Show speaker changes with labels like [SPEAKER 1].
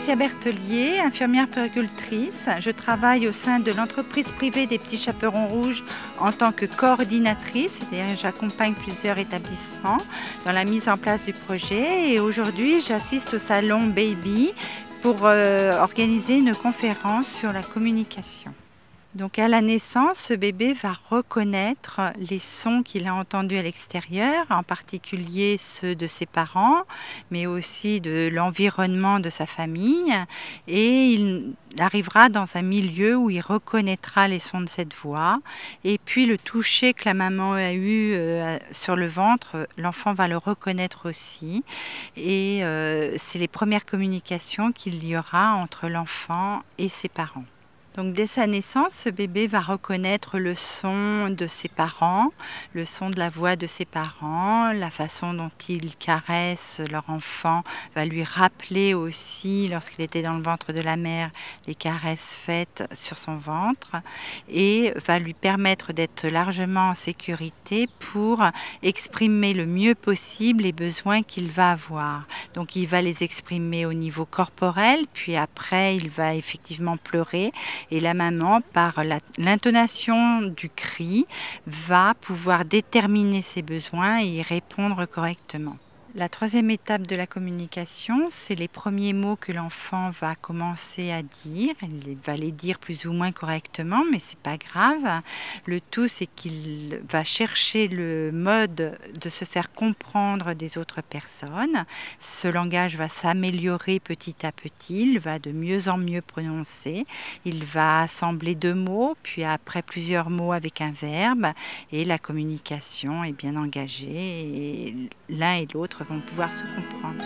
[SPEAKER 1] Patricia Berthelier, infirmière puéricultrice. Je travaille au sein de l'entreprise privée des Petits Chaperons Rouges en tant que coordinatrice, c'est-à-dire j'accompagne plusieurs établissements dans la mise en place du projet. Et aujourd'hui, j'assiste au salon Baby pour organiser une conférence sur la communication. Donc à la naissance, ce bébé va reconnaître les sons qu'il a entendus à l'extérieur, en particulier ceux de ses parents, mais aussi de l'environnement de sa famille. Et il arrivera dans un milieu où il reconnaîtra les sons de cette voix. Et puis le toucher que la maman a eu sur le ventre, l'enfant va le reconnaître aussi. Et c'est les premières communications qu'il y aura entre l'enfant et ses parents. Donc dès sa naissance, ce bébé va reconnaître le son de ses parents, le son de la voix de ses parents, la façon dont ils caressent leur enfant va lui rappeler aussi, lorsqu'il était dans le ventre de la mère, les caresses faites sur son ventre et va lui permettre d'être largement en sécurité pour exprimer le mieux possible les besoins qu'il va avoir. Donc il va les exprimer au niveau corporel, puis après il va effectivement pleurer. Et la maman, par l'intonation du cri, va pouvoir déterminer ses besoins et y répondre correctement. La troisième étape de la communication, c'est les premiers mots que l'enfant va commencer à dire. Il va les dire plus ou moins correctement, mais c'est pas grave. Le tout, c'est qu'il va chercher le mode de se faire comprendre des autres personnes. Ce langage va s'améliorer petit à petit. Il va de mieux en mieux prononcer. Il va assembler 2 mots, puis après plusieurs mots avec un verbe. Et la communication est bien engagée et l'un et l'autre vont pouvoir se comprendre.